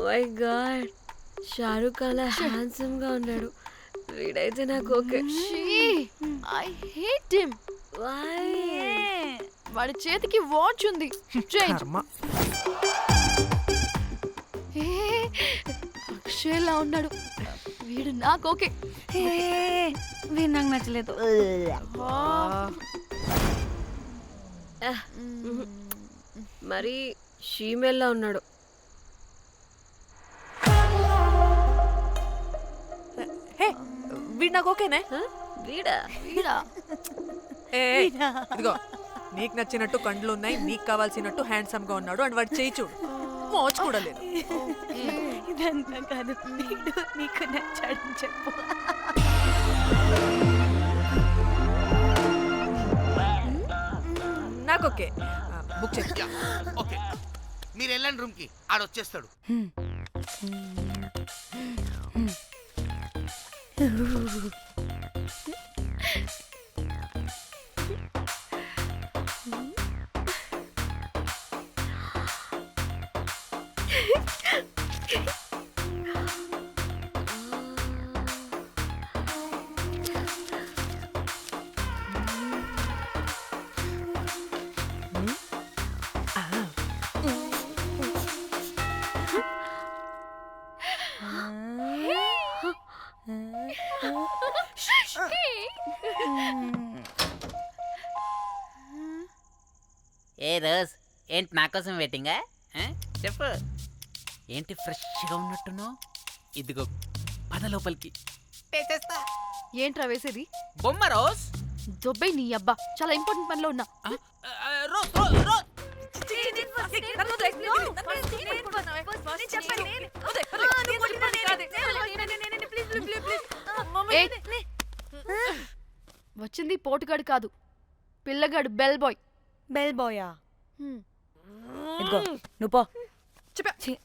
My God, Shahrukh అలా handsome గా ఉన్నాడు. వీడైతే నాకు ఓకే. I hate him. వాడి చేతికి వాచ్ ఉంది. అక్షయ్లా ఉన్నాడు. వీడు నాకు ఓకే. వీడు నాకు నచ్చలేదు. మరి షీమెల్లా ఉన్నాడు. వీడు నాకు ఓకేనే. వీడా వీడా ఇదిగో, నీకు నచ్చినట్టు కండ్లు ఉన్నాయి, నీకు కావాల్సినట్టు హ్యాండ్సమ్ గా ఉన్నాడు అండ్ వాడు చేయి చూడు, మోచు కూడా లేదు. ఇదంతా కాదు, వీడు నీకు నచ్చాడని చెప్పు. నాకు ఓకే. బుక్ చేస్తా. ఓకే, మీరు వెళ్ళండి రూమ్ కి, ఆడొచ్చేస్తాడు. ఏ రోజ్, ఏంటి నా కోసం వెయిటింగా? చెప్పు, ఏంటి ఫ్రెష్గా ఉన్నట్టున్నావు? ఇదిగో పద లోపలికి. ఏంట్రా వేసేది? బొమ్మ రోజ్. దొబ్బై నీ అబ్బా, చాలా ఇంపార్టెంట్ పనిలో ఉన్నా. Rose rose rose. వచ్చింది పోటుగాడు కాదు, పిల్లగాడు బెల్ బాయ్. బెల్ బాయా? ఇదిగో నువ్వు పో.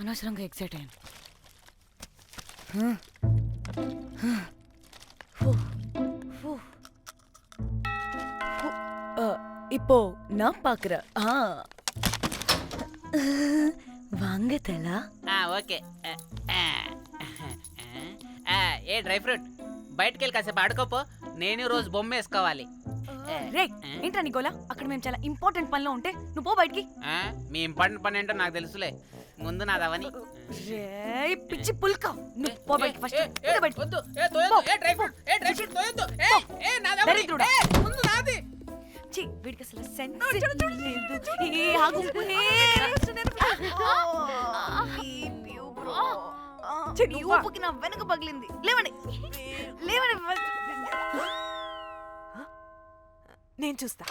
అనవసరంగా ఎక్సైట్ అయ్యాను. இப்போ நான் பாக்குறேன். வாங்கதலா? ఓకే. ఏ డ్రై ఫ్రూట్, బయటకు వెళ్ళి కాసేపు ఆడుకోపో. నేను రోజు బొమ్మ వేసుకోవాలి. రే ఏంట్రా నికోలా, అక్కడ మేము చాలా ఇంపార్టెంట్ పనిలో ఉంటే నువ్వు పో బయటికి. మీ ఇంపార్టెంట్ పని ఏంటో నాకు తెలుసులే, ముందు నాదవని. రే పిచ్చి పుల్క, నువ్వు పో బయటికి ఫస్ట్. వీడికి అసలు సెన్స్ లేదు. ఆగు. ఊపుకి నా వెనక పగిలింది. లేవండి లేవండి. నేను చూస్తా.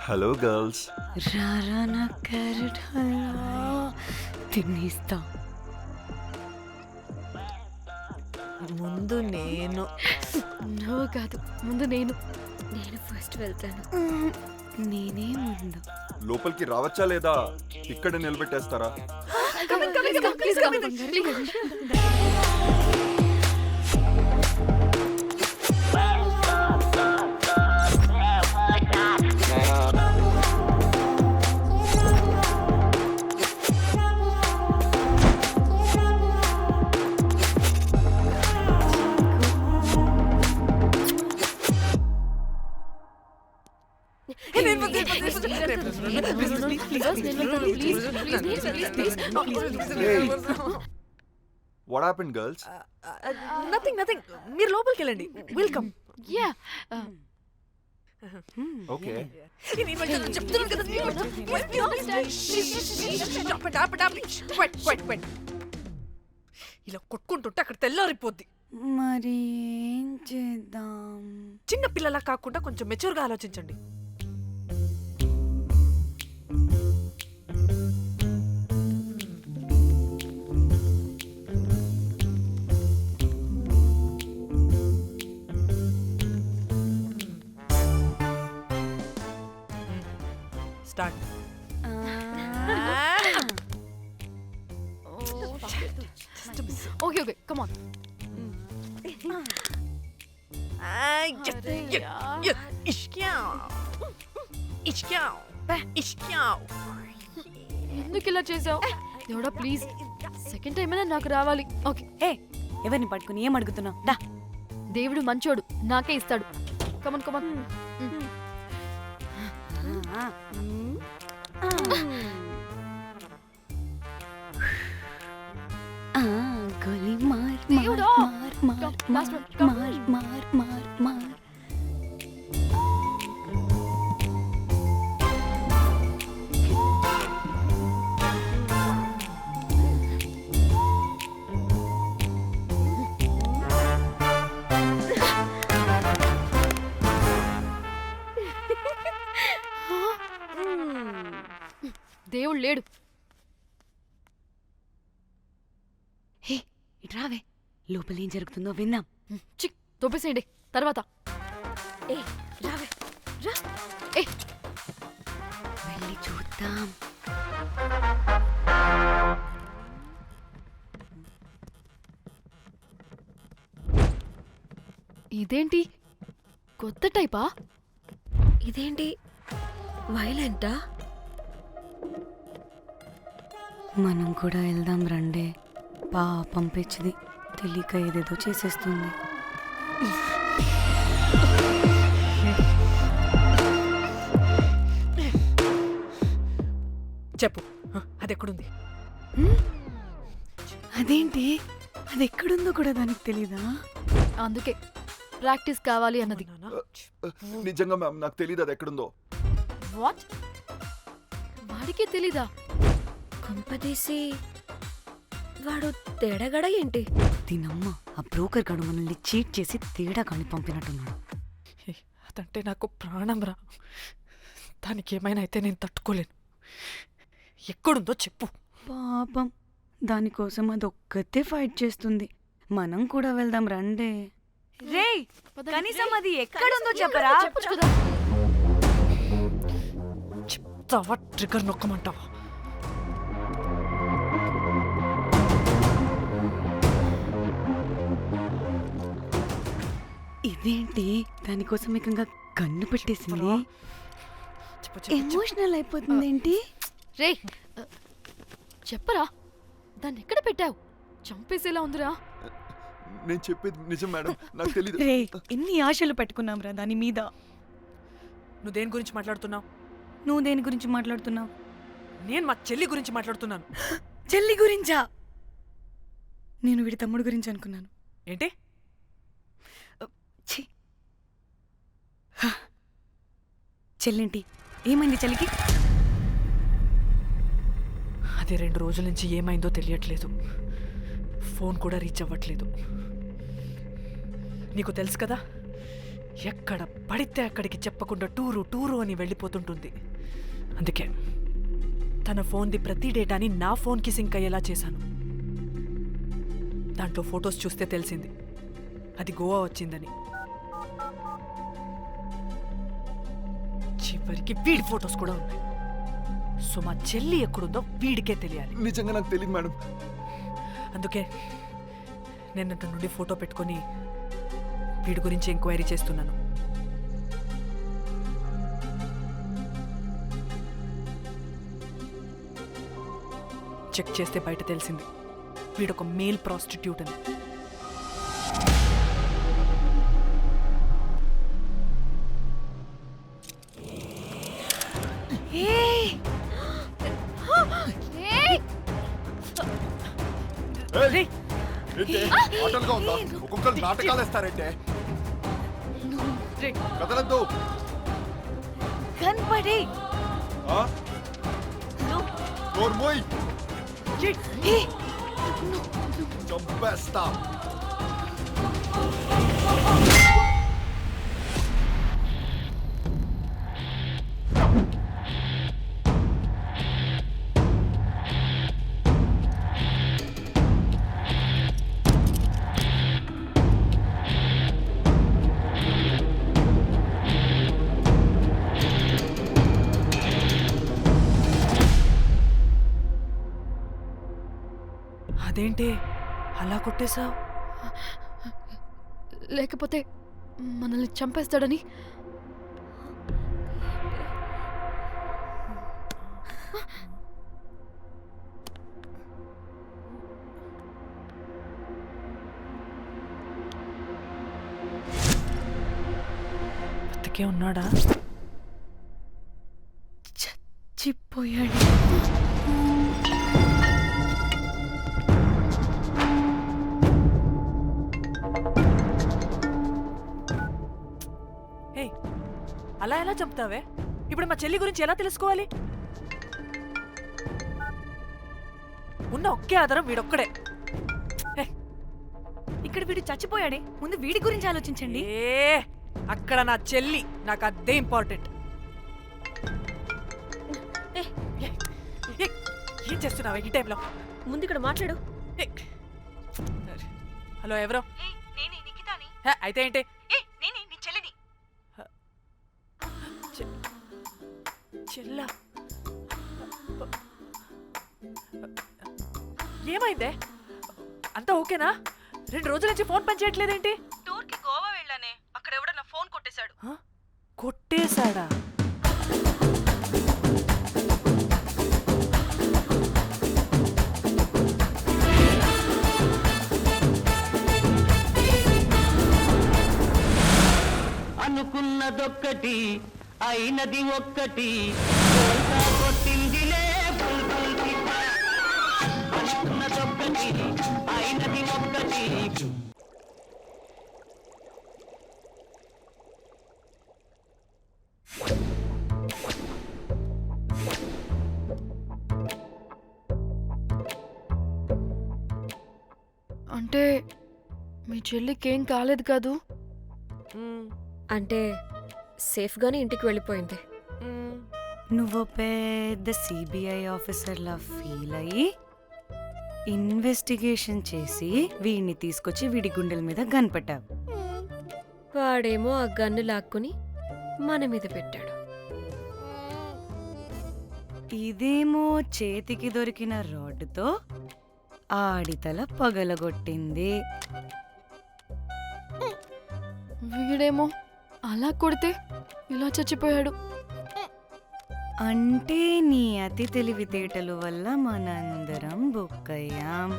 Hello girls. రారా నా క్యారెట్ హల్వా తినేస్తా. ముందు నేను. నువ్వు కాదు, ముందు నేను. నేను ఫస్ట్ వెళ్తాను. నేనే ముందు. లోపలికి రావచ్చా లేదా ఇక్కడ నిలబెట్టేస్తారా? What happened, girls? Nothing. మీరు లోపలికి వెళ్ళండి. వెల్కమ్. యా. Okay. ఇలా కొట్టుకుంటుంటే అక్కడ తెల్లారిపోద్ది. మరి ఏం చేద్దాం? చిన్న పిల్లలా కాకుండా కొంచెం మెచ్యూర్గా ఆలోచించండి. స్టార్ట్. Okay okay come on. ఎందుకు ఇలా చేసావు? దేవుడా ప్లీజ్ సెకండ్ టైం అయినా నాకు రావాలి. ఓకే. ఏ ఎవరిని పట్టుకుని ఏం అడుగుతున్నావు? దా. దేవుడు మంచోడు, నాకే ఇస్తాడు. కమాన్ కమాన్. గోలీ మార్ దేవుడా! మార్ Come, last one, come. మార్ మార్ మార్ మార్. దేవుడు లేడు. హే ఇటు రావే, లోపల ఏం జరుగుతుందో విందాం. చిక్ తోపేసేయండి తర్వాత. ఏ రావే రా. ఏ వెళ్ళి చూద్దాం. ఇదేంటి కొత్త టైపా? ఇదేంటి వైలెంటా? మనం కూడా వెళ్దాం రండే. పాపం పిచ్చిది, తెలియక ఏదేదో చేసేస్తుంది. చెప్పు, అది ఎక్కడుంది? అదేంటి, అది ఎక్కడుందో కూడా దానికి తెలీదా? అందుకే ప్రాక్టీస్ కావాలి అన్నది. నానా, నిజంగా మ్యామ్ నాకు తెలియదు అది ఎక్కడుందో. వాట్? వాడికి తెలీదా? కొంపదీసి వాడు తేడగడ ఏంటి? దీనమ్మ, ఆ బ్రోకర్ గడు మనల్ని చీట్ చేసి తేడా కాని పంపినట్టున్నాడు. అదంటే నాకు ప్రాణం రా. దానికి ఏమైనా అయితే నేను తట్టుకోలేను. ఎక్కడుందో చెప్పు. పాపం, దానికోసం అది ఒక్కతే ఫైట్ చేస్తుంది. మనం కూడా వెళ్దాం రండే. రేయ్, కనీసం అది ఎక్కడుందో చెప్పరా? చెప్పొచ్చు కదా. చెప్తావా? ట్రిగర్ నొక్కమంటావా? ఇదేంటి, దానికోసం ఏకంగా కన్ను పెట్టేసింది. చెప్పు, చెప్పు, చెప్పు. ఎమోషనల్ అయిపోతుంది ఏంటి? రే చెప్పరా, దాన్ని ఎక్కడ పెట్టావు? చంపేసేలా ఉందిరా. నేను చెప్పేది నిజం మేడం, నాకు తెలియదు. రే, ఎన్ని ఆశలు పెట్టుకున్నాం రా దాని మీద. నువ్వు దేని గురించి మాట్లాడుతున్నావు? నువ్వు దేని గురించి మాట్లాడుతున్నావు? నేను మా చెల్లి గురించి మాట్లాడుతున్నాను. చెల్లి గురించా? నేను వీడి తమ్ముడు గురించి అనుకున్నాను. ఏంటి? ఛీ. హ. చెల్లేంటి, ఏమైంది చెల్లికి? అది 2 రోజుల నుంచి ఏమైందో తెలియట్లేదు. ఫోన్ కూడా రీచ్ అవ్వట్లేదు. నీకు తెలుసు కదా, ఎక్కడ పడితే అక్కడికి చెప్పకుండా టూరు టూరు అని వెళ్ళిపోతుంటుంది. అందుకే తన ఫోన్ది ప్రతి డేటాని నా ఫోన్కి సింక్ అయ్యేలా చేశాను. దాంట్లో ఫొటోస్ చూస్తే తెలిసింది అది గోవా వచ్చిందని. చివరికి వీడి ఫొటోస్ కూడా ఉన్నాయి. సో మా చెల్లి ఎక్కడుందో వీడికే తెలియాలి. నిజంగా నాకు తెలియదు మేడం. అందుకే నేను అటు నుండి ఫోటో పెట్టుకొని వీడి గురించి ఎంక్వైరీ చేస్తున్నాను. చెక్ చేస్తే బయట తెలిసింది వీడొక మేల్ ప్రాస్టిట్యూట్ అని. రేయ్, ఆటలుగా ఉందా? ఒక్కొక్కరు నాటకాలు వేస్తారంటే కదలద్దు. కనపడి నోర్మోయ్, చంపేస్తా. అదేంటి అలా కొట్టేశావు? లేకపోతే మనల్ని చంపేస్తాడని. బతికే ఉన్నాడా? చచ్చిపోయాడు. ఏయ్, అలా ఎలా చంపుతావే? ఇప్పుడు మా చెల్లి గురించి ఎలా తెలుసుకోవాలి? ఉన్న ఒకే ఆధారం వీడొక్కడే. ఇక్కడ వీడు చచ్చిపోయాడే, ముందు వీడి గురించి ఆలోచించండి. అక్కడ నా చెల్లి, నాకు అదే ఇంపార్టెంట్. ఏం చేస్తున్నావు ఈ టైంలో? ముందు ఇక్కడ మాట్లాడు. హలో, ఎవరో? అయితే ఏంటి? చెల్లా, ఏమైందే? అంతా ఓకేనా? 2 రోజుల నుంచి ఫోన్ పని చేయట్లేదేంటి? టూర్కి గోవా వెళ్ళానే, అక్కడ ఎవడో నా ఫోన్ కొట్టేశాడు. కొట్టేశాడా? అనుకున్నదొక్కటి అయినది ఒక్కటి కొట్టిందిలే అనుకున్నదొక్కటి అయినది ఒక్కటి. అంటే మీ చెల్లికేం కాలేదు కాదు? అంటే సేఫ్గానే ఇంటికి వెళ్ళిపోయింది. నువ్వు పెద్ద సిబిఐ ఆఫీసర్లా ఫీల్ అయ్యి ఇన్వెస్టిగేషన్ చేసి వీడిని తీసుకొచ్చి వీడి గుండెల మీద కనిపెట్టావు. వాడేమో ఆ గన్ను లాక్కుని మన మీద పెట్టాడు. ఇదేమో చేతికి దొరికిన రాడ్డుతో ఆడితల పగలగొట్టింది. వీడేమో అలా కొడితే ఇలా చచ్చిపోయాడు. అంటే నీ అతి తెలివితేటల వల్ల మనందరం బుక్కయ్యాం.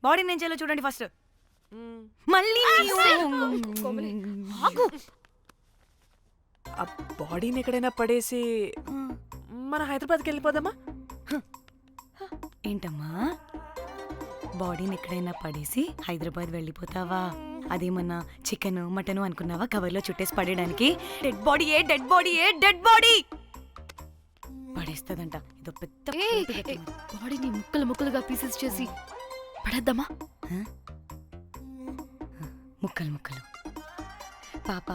బాడీ నేను చేయాలో చూడండి ఫస్ట్. మళ్ళీ ఆ బాడీని ఎక్కడైనా పడేసి మన హైదరాబాద్కి వెళ్ళిపోదామా? ఏంటమ్మా, బాడీని ఎక్కడైనా పడేసి హైదరాబాద్ వెళ్ళిపోతావా? అదేమన్నా చికెన్ మటన్ అనుకున్నావా కవర్లో చుట్టేసి పడేయడానికి? డెడ్ బాడీ ఏ డెడ్ బాడీ ఏ డెడ్ బాడీ పడేస్తుందంట. ఇదో పెద్ద బాడీని ముక్కలు ముక్కలుగా పీసెస్ చేసి పడేద్దామా? ముక్కలు ముక్కలు. పాప,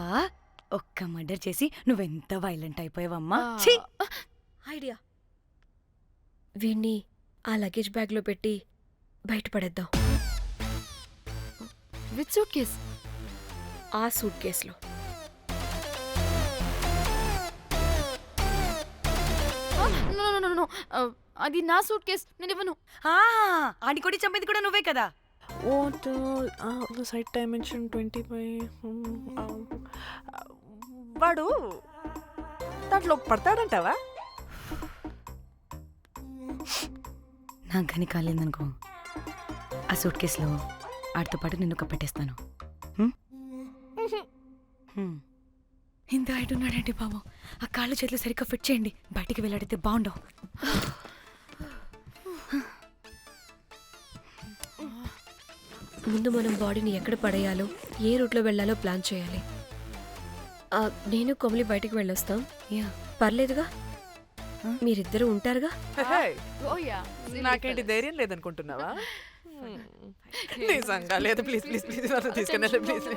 ఒక్క మర్డర్ చేసి నువ్వెంత వైలెంట్ అయిపోయావమ్మా. ఐడియా, వీణ్ణి ఆ లగేజ్ బ్యాగ్లో పెట్టి బయటపడేద్దాం. With suitcase? ఆ సూట్ కేసులో. అది నా సూట్ కేస్, నేను ఇవ్వను. ఆడి కొట్టి చంపేది కూడా నువ్వే కదా. Site dimension 25. వాడు దాంట్లో పడతాడంటావా? నాకు కానీ కాలేదనుకో, ఆ సూట్ కేసులో ఆడితో పాటు నిన్ను కప్పెట్టేస్తాను. ఇంత హైట్ ఉన్నాడండి బాబు. ఆ కాళ్ళు చేతులు సరిగ్గా ఫిట్ చేయండి, బయటికి వెళ్ళాడితే బాగుండవు. ముందు మనం బాడీని ఎక్కడ పడేయాలో, ఏ రూట్లో వెళ్ళాలో ప్లాన్ చేయాలి. నేను కొమలి బయటికి వెళ్ళొస్తాం. పర్లేదుగా, మీరిద్దరూ ఉంటారుగా. నాకేంటి ధైర్యం లేదనుకుంటున్నావా? నిజంగా లేదు. ప్లీజ్ ప్లీజ్ ప్లీజ్ తీసుకెళ్ళండి ప్లీజ్.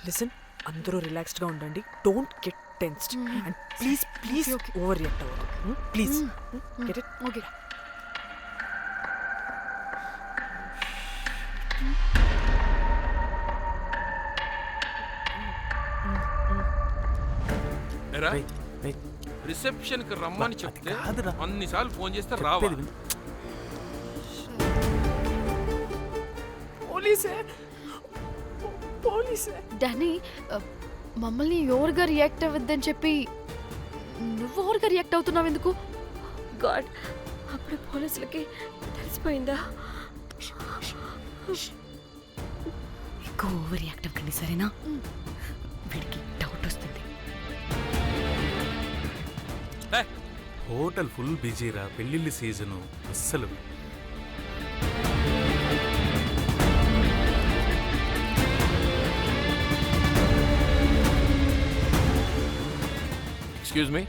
లిసన్, అందరూ రిలాక్స్డ్గా ఉండండి. Don't get tensed and please over react అవ్వదు ప్లీజ్ గెట్ ఇట్ ఓకే ఎరా రిసెప్షన్ కి రమ్మని చెప్తే అన్నిసార్లు ఫోన్ చేస్తే రావా పోలీసే డానీ మమ్మల్ని ఎవరుగా రియాక్ట్ అవ్వద్దని చెప్పి నువ్వు ఎవరుగా రియాక్ట్ అవుతున్నావు ఎందుకు? గాడ్, అప్పుడు పోలీసులకి తెలిసిపోయిందా? ఎక్కువ ఓవర్ రియాక్ట్ అవ్వకండి సరేనా? వీడికి డౌట్ వస్తుంది. హోటల్ ఫుల్ బిజీరా, పెళ్ళిళ్ళ సీజను అస్సలు. Excuse me